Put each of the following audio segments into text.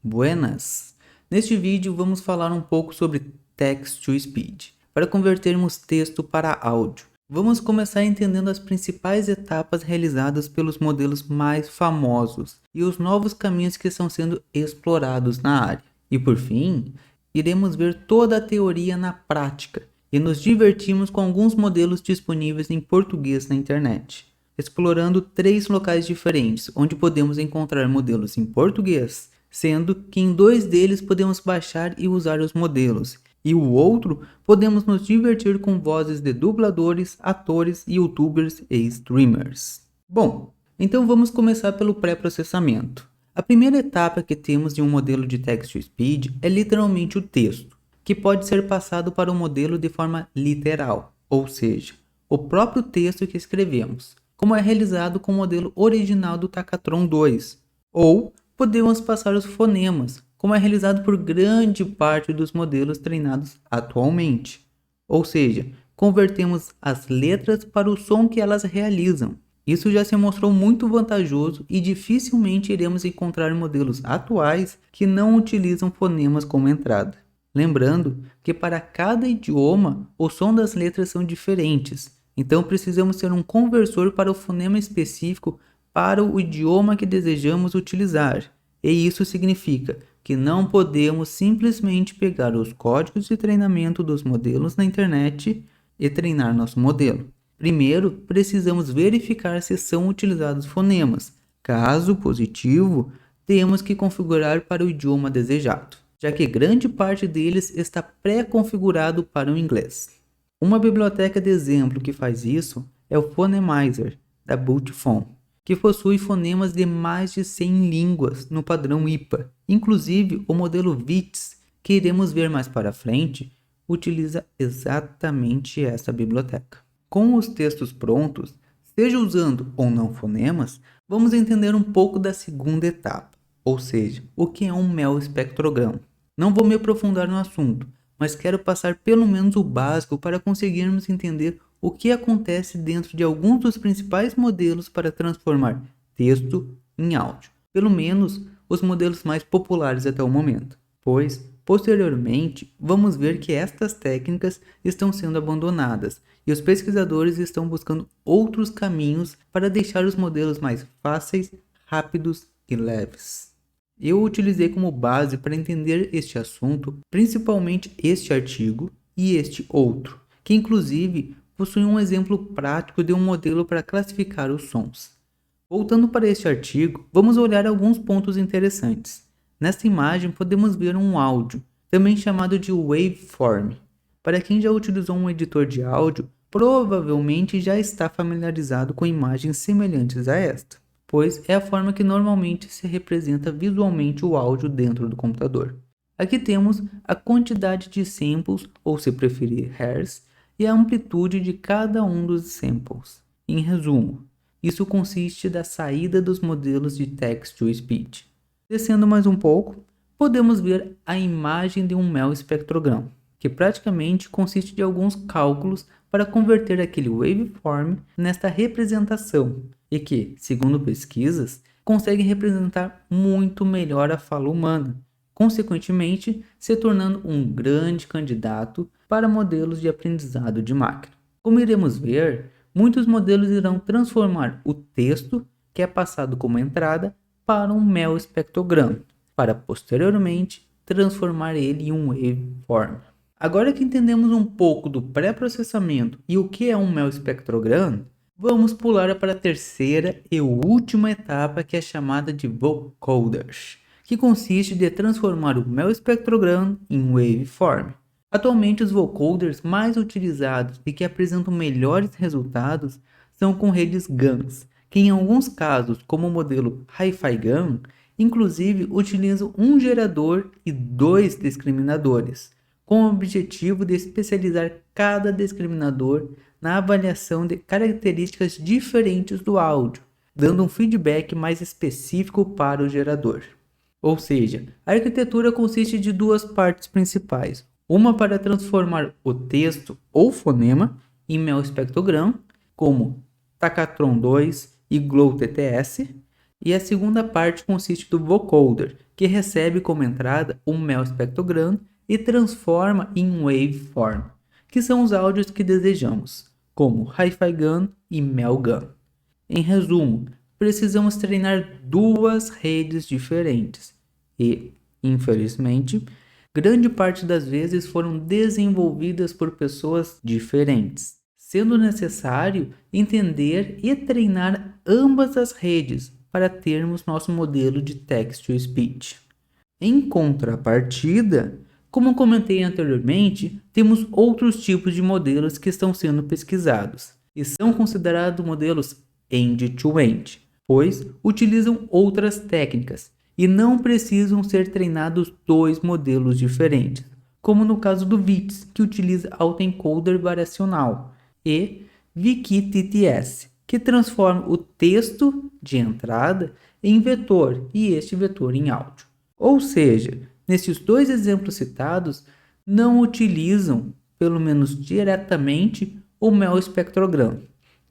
Buenas! Neste vídeo vamos falar um pouco sobre Text-to-Speech, para convertermos texto para áudio. Vamos começar entendendo as principais etapas realizadas pelos modelos mais famosos e os novos caminhos que estão sendo explorados na área. E por fim, iremos ver toda a teoria na prática e nos divertimos com alguns modelos disponíveis em português na internet, explorando 3 locais diferentes onde podemos encontrar modelos em português, sendo que em 2 deles podemos baixar e usar os modelos, e o outro podemos nos divertir com vozes de dubladores, atores, youtubers e streamers. Bom, então vamos começar pelo pré-processamento. A primeira etapa que temos de um modelo de text-to-speech é literalmente o texto, que pode ser passado para o modelo de forma literal, ou seja, o próprio texto que escrevemos, como é realizado com o modelo original do Takatron 2, ou podemos passar os fonemas, como é realizado por grande parte dos modelos treinados atualmente. Ou seja, convertemos as letras para o som que elas realizam. Isso já se mostrou muito vantajoso e dificilmente iremos encontrar modelos atuais que não utilizam fonemas como entrada. Lembrando que para cada idioma, o som das letras são diferentes, então precisamos ter um conversor para o fonema específico para o idioma que desejamos utilizar. E isso significa que não podemos simplesmente pegar os códigos de treinamento dos modelos na internet e treinar nosso modelo. Primeiro, precisamos verificar se são utilizados fonemas. Caso positivo, temos que configurar para o idioma desejado, já que grande parte deles está pré-configurado para o inglês. Uma biblioteca de exemplo que faz isso é o Phonemizer, da Bootphone, que possui fonemas de mais de 100 línguas no padrão IPA. Inclusive, o modelo VITS, que iremos ver mais para frente, utiliza exatamente essa biblioteca. Com os textos prontos, seja usando ou não fonemas, vamos entender um pouco da segunda etapa, ou seja, o que é um MEL espectrograma. Não vou me aprofundar no assunto, mas quero passar pelo menos o básico para conseguirmos entender o que acontece dentro de alguns dos principais modelos para transformar texto em áudio, pelo menos os modelos mais populares até o momento, pois, posteriormente, vamos ver que estas técnicas estão sendo abandonadas e os pesquisadores estão buscando outros caminhos para deixar os modelos mais fáceis, rápidos e leves. Eu utilizei como base para entender este assunto, principalmente este artigo e este outro, que inclusive possui um exemplo prático de um modelo para classificar os sons. Voltando para este artigo, vamos olhar alguns pontos interessantes. Nesta imagem podemos ver um áudio, também chamado de waveform. Para quem já utilizou um editor de áudio, provavelmente já está familiarizado com imagens semelhantes a esta, pois é a forma que normalmente se representa visualmente o áudio dentro do computador. Aqui temos a quantidade de samples, ou se preferir hertz, e a amplitude de cada um dos samples. Em resumo, isso consiste da saída dos modelos de text-to-speech. Descendo mais um pouco, podemos ver a imagem de um MEL espectrograma, que praticamente consiste de alguns cálculos para converter aquele waveform nesta representação, e que, segundo pesquisas, consegue representar muito melhor a fala humana, consequentemente se tornando um grande candidato para modelos de aprendizado de máquina. Como iremos ver, muitos modelos irão transformar o texto, que é passado como entrada, para um MEL espectrograma, para posteriormente transformar ele em um waveform. Agora que entendemos um pouco do pré-processamento e o que é um MEL espectrograma, vamos pular para a terceira e última etapa, que é chamada de vocoders, que consiste de transformar o MEL espectrograma em waveform. Atualmente, os vocoders mais utilizados e que apresentam melhores resultados são com redes GANs, que em alguns casos, como o modelo Hi-Fi GAN, inclusive utilizam um gerador e 2 discriminadores, com o objetivo de especializar cada discriminador na avaliação de características diferentes do áudio, dando um feedback mais específico para o gerador. Ou seja, a arquitetura consiste de 2 partes principais, uma para transformar o texto ou fonema em MEL espectrograma, como Takatron 2 e Glow TTS, e a segunda parte consiste do vocoder, que recebe como entrada um MEL espectrogram e transforma em waveform, que são os áudios que desejamos, como Hi-Fi GAN e MEL GAN. Em resumo, precisamos treinar duas redes diferentes e, infelizmente, grande parte das vezes foram desenvolvidas por pessoas diferentes, sendo necessário entender e treinar ambas as redes para termos nosso modelo de text-to-speech. Em contrapartida, como comentei anteriormente, temos outros tipos de modelos que estão sendo pesquisados e são considerados modelos end-to-end, pois utilizam outras técnicas e não precisam ser treinados dois modelos diferentes, como no caso do VITS, que utiliza autoencoder variacional, e ViKi-TTS, que transforma o texto de entrada em vetor e este vetor em áudio. Ou seja, nesses dois exemplos citados, não utilizam, pelo menos diretamente, o MEL espectrogram.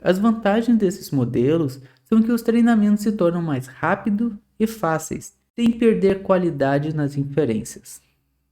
As vantagens desses modelos são que os treinamentos se tornam mais rápidos e fáceis, sem perder qualidade nas inferências.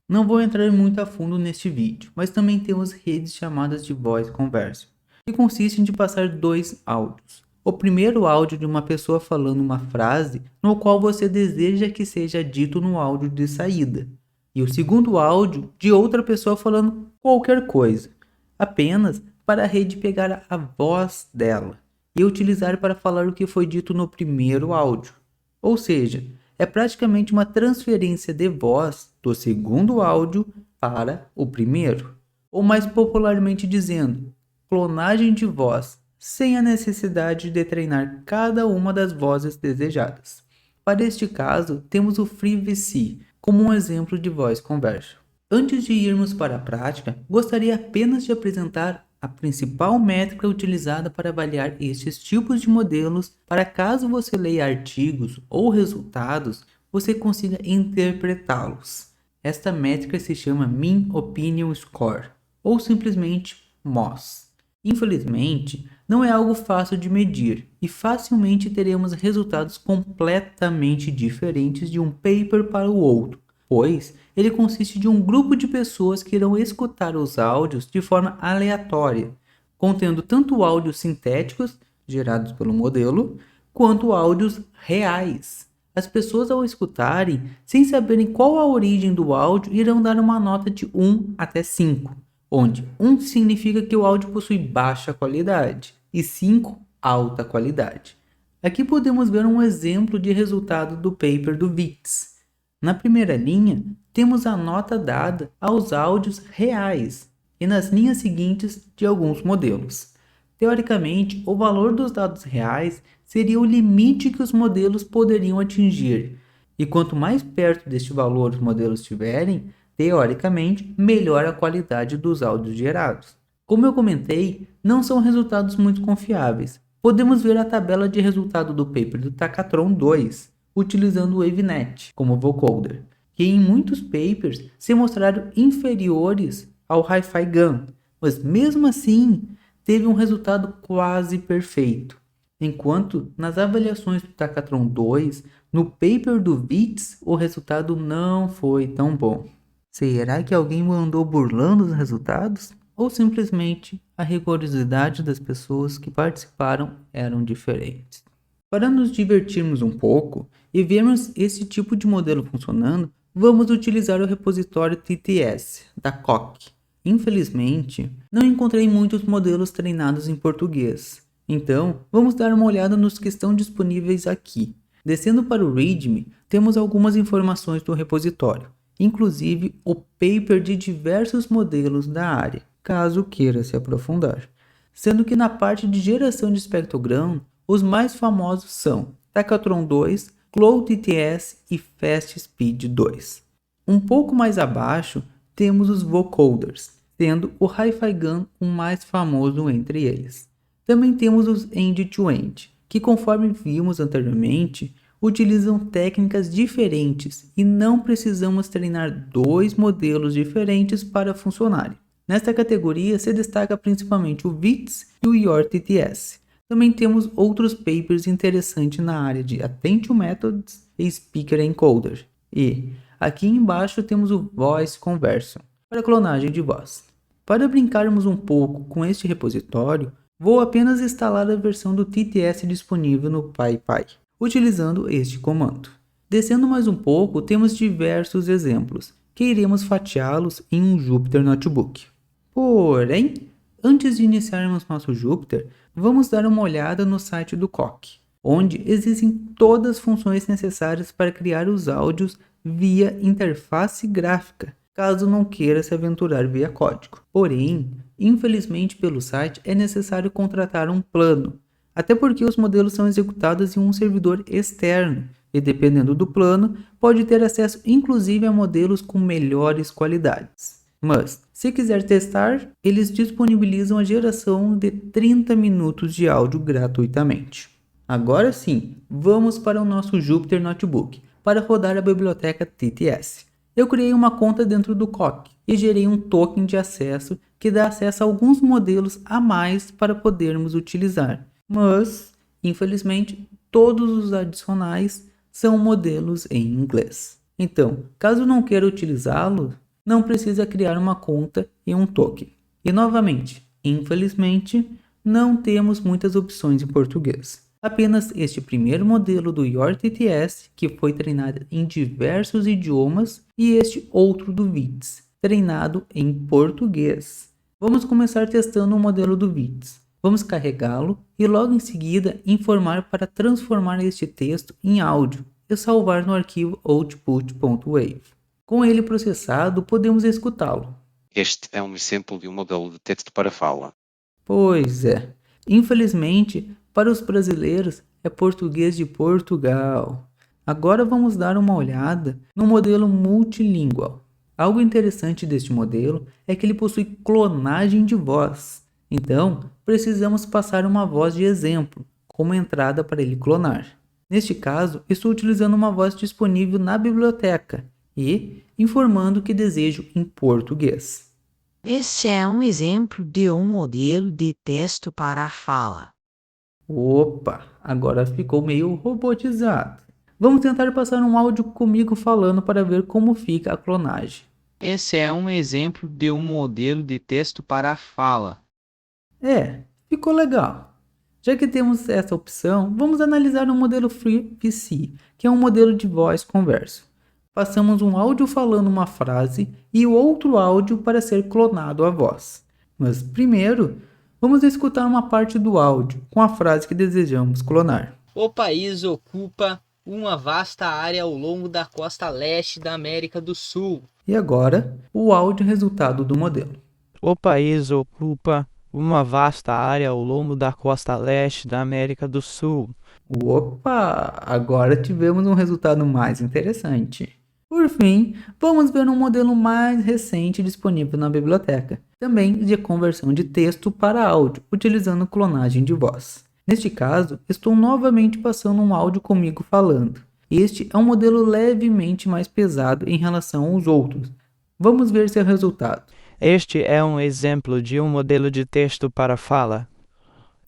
Não vou entrar muito a fundo neste vídeo, mas também temos redes chamadas de Voice Conversion, que consistem de passar dois áudios. O primeiro áudio de uma pessoa falando uma frase no qual você deseja que seja dito no áudio de saída, e o segundo áudio de outra pessoa falando qualquer coisa, apenas para a rede pegar a voz dela e utilizar para falar o que foi dito no primeiro áudio. Ou seja, é praticamente uma transferência de voz do segundo áudio para o primeiro, ou mais popularmente dizendo, clonagem de voz, sem a necessidade de treinar cada uma das vozes desejadas. Para este caso, temos o FreeVC como um exemplo de Voice Conversion. Antes de irmos para a prática, gostaria apenas de apresentar a principal métrica utilizada para avaliar estes tipos de modelos para caso você leia artigos ou resultados, você consiga interpretá-los. Esta métrica se chama Mean Opinion Score, ou simplesmente MOS. Infelizmente, não é algo fácil de medir e facilmente teremos resultados completamente diferentes de um paper para o outro, pois ele consiste de um grupo de pessoas que irão escutar os áudios de forma aleatória, contendo tanto áudios sintéticos, gerados pelo modelo, quanto áudios reais. As pessoas, ao escutarem, sem saberem qual a origem do áudio, irão dar uma nota de 1 até 5. Onde 1 significa que o áudio possui baixa qualidade e 5 alta qualidade. Aqui podemos ver um exemplo de resultado do paper do VITS. Na primeira linha, temos a nota dada aos áudios reais e nas linhas seguintes de alguns modelos. Teoricamente, o valor dos dados reais seria o limite que os modelos poderiam atingir, e quanto mais perto deste valor os modelos estiverem, teoricamente, melhora a qualidade dos áudios gerados. Como eu comentei, não são resultados muito confiáveis. Podemos ver a tabela de resultado do paper do Takatron 2, utilizando o WaveNet como vocoder, que em muitos papers se mostraram inferiores ao Hi-Fi GAN, mas mesmo assim teve um resultado quase perfeito. Enquanto nas avaliações do Takatron 2, no paper do VITS, o resultado não foi tão bom. Será que alguém andou burlando os resultados? Ou simplesmente a rigorosidade das pessoas que participaram eram diferentes? Para nos divertirmos um pouco e vermos esse tipo de modelo funcionando, vamos utilizar o repositório TTS da Coq. Infelizmente, não encontrei muitos modelos treinados em português, então vamos dar uma olhada nos que estão disponíveis aqui. Descendo para o README, temos algumas informações do repositório, inclusive o paper de diversos modelos da área, caso queira se aprofundar. Sendo que na parte de geração de espectrogram, os mais famosos são Takatron 2, ClowTTS e FastSpeed 2. Um pouco mais abaixo, temos os vocoders, sendo o Hi-Fi GAN o mais famoso entre eles. Também temos os end-to-end, que conforme vimos anteriormente, utilizam técnicas diferentes e não precisamos treinar dois modelos diferentes para funcionarem. Nesta categoria se destaca principalmente o VITS e o YOR-TTS. Também temos outros papers interessantes na área de Attention Methods e Speaker Encoder, E aqui embaixo temos o Voice Conversion, para clonagem de voz. Para brincarmos um pouco com este repositório, vou apenas instalar a versão do TTS disponível no PyPy, utilizando este comando. Descendo mais um pouco, temos diversos exemplos, que iremos fatiá-los em um Jupyter Notebook. Porém, antes de iniciarmos nosso Jupyter, vamos dar uma olhada no site do Coq, onde existem todas as funções necessárias para criar os áudios via interface gráfica, caso não queira se aventurar via código. Porém, infelizmente pelo site é necessário contratar um plano, até porque os modelos são executados em um servidor externo, e dependendo do plano, pode ter acesso inclusive a modelos com melhores qualidades. Mas, se quiser testar, eles disponibilizam a geração de 30 minutos de áudio gratuitamente. Agora sim, vamos para o nosso Jupyter Notebook, para rodar a biblioteca TTS. Eu criei uma conta dentro do Coq e gerei um token de acesso que dá acesso a alguns modelos a mais para podermos utilizar. Mas, infelizmente, todos os adicionais são modelos em inglês. Então, caso não queira utilizá-lo, não precisa criar uma conta e um token. E novamente, infelizmente, não temos muitas opções em português. Apenas este primeiro modelo do YorTTS, que foi treinado em diversos idiomas, e este outro do VITS, treinado em português. Vamos começar testando o modelo do VITS. Vamos carregá-lo e logo em seguida informar para transformar este texto em áudio e salvar no arquivo output.wave. Com ele processado, podemos escutá-lo. Este é um exemplo de um modelo de texto para fala. Pois é. Infelizmente, para os brasileiros, é português de Portugal. Agora vamos dar uma olhada no modelo multilingual. Algo interessante deste modelo é que ele possui clonagem de voz. Então, precisamos passar uma voz de exemplo como entrada para ele clonar. Neste caso, estou utilizando uma voz disponível na biblioteca e informando que desejo em português. Esse é um exemplo de um modelo de texto para fala. Opa, agora ficou meio robotizado. Vamos tentar passar um áudio comigo falando para ver como fica a clonagem. Esse é um exemplo de um modelo de texto para fala. Ficou legal. Já que temos essa opção, vamos analisar o modelo FreePC, que é um modelo de voz converso. Passamos um áudio falando uma frase e o outro áudio para ser clonado a voz. Mas primeiro, vamos escutar uma parte do áudio com a frase que desejamos clonar. O país ocupa uma vasta área ao longo da costa leste da América do Sul. E agora, o áudio resultado do modelo. O país ocupa uma vasta área ao longo da costa leste da América do Sul. Opa, agora tivemos um resultado mais interessante. Por fim, vamos ver um modelo mais recente disponível na biblioteca, também de conversão de texto para áudio, utilizando clonagem de voz. Neste caso, estou novamente passando um áudio comigo falando. Este é um modelo levemente mais pesado em relação aos outros. Vamos ver seu resultado. Este é um exemplo de um modelo de texto para fala.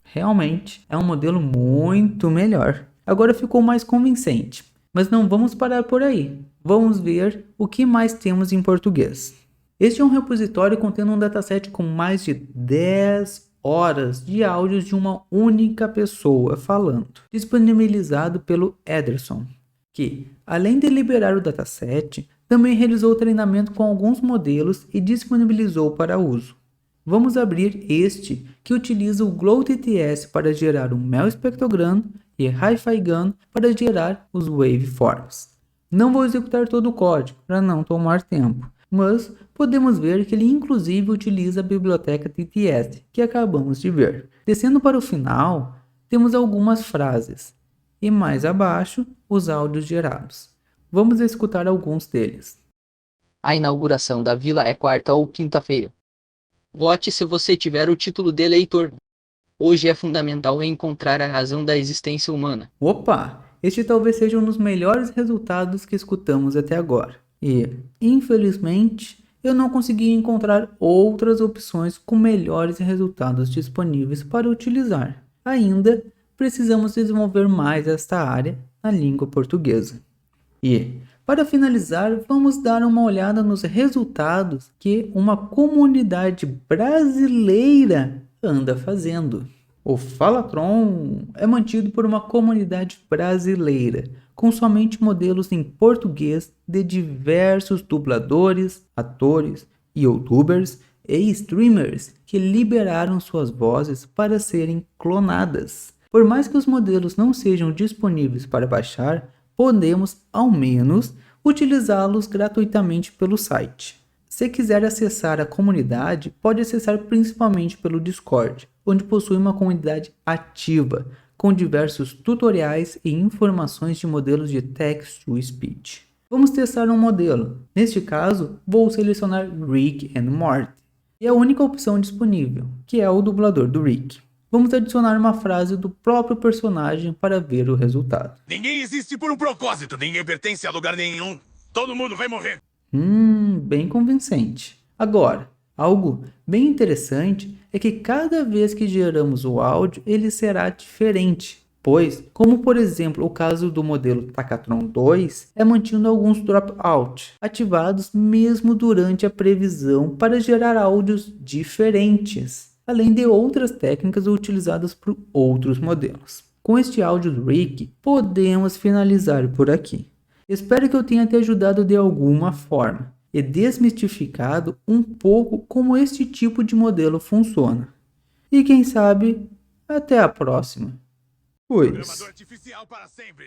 Realmente, é um modelo muito melhor. Agora ficou mais convincente. Mas não vamos parar por aí. Vamos ver o que mais temos em português. Este é um repositório contendo um dataset com mais de 10 horas de áudios de uma única pessoa falando, disponibilizado pelo Ederson, que, além de liberar o dataset, também realizou o treinamento com alguns modelos e disponibilizou para uso. Vamos abrir este, que utiliza o GlowTTS para gerar um Mel Spectrogram e HiFiGun para gerar os waveforms. Não vou executar todo o código para não tomar tempo, mas podemos ver que ele inclusive utiliza a biblioteca TTS que acabamos de ver. Descendo para o final, temos algumas frases e mais abaixo os áudios gerados. Vamos escutar alguns deles. A inauguração da vila é quarta ou quinta-feira. Vote se você tiver o título de eleitor. Hoje é fundamental encontrar a razão da existência humana. Opa! Este talvez seja um dos melhores resultados que escutamos até agora. E, infelizmente, eu não consegui encontrar outras opções com melhores resultados disponíveis para utilizar. Ainda precisamos desenvolver mais esta área na língua portuguesa. E, Para finalizar, vamos dar uma olhada nos resultados que uma comunidade brasileira anda fazendo. O Falatron é mantido por uma comunidade brasileira, com somente modelos em português de diversos dubladores, atores, youtubers e streamers que liberaram suas vozes para serem clonadas. Por mais que os modelos não sejam disponíveis para baixar, podemos, ao menos, utilizá-los gratuitamente pelo site. Se quiser acessar a comunidade, pode acessar principalmente pelo Discord, onde possui uma comunidade ativa, com diversos tutoriais e informações de modelos de text-to-speech. Vamos testar um modelo. Neste caso, vou selecionar Rick and Morty, e a única opção disponível, que é o dublador do Rick. Vamos adicionar uma frase do próprio personagem para ver o resultado. Ninguém existe por um propósito, ninguém pertence a lugar nenhum. Todo mundo vai morrer. Bem convincente. Agora, algo bem interessante é que cada vez que geramos o áudio, ele será diferente. Pois, como por exemplo o caso do modelo Takatron 2, é mantido alguns dropout ativados mesmo durante a previsão para gerar áudios diferentes, além de outras técnicas utilizadas por outros modelos. Com este áudio do Rick, podemos finalizar por aqui. Espero que eu tenha te ajudado de alguma forma e desmistificado um pouco como este tipo de modelo funciona. E quem sabe, até a próxima. Pois. Gravador artificial para sempre.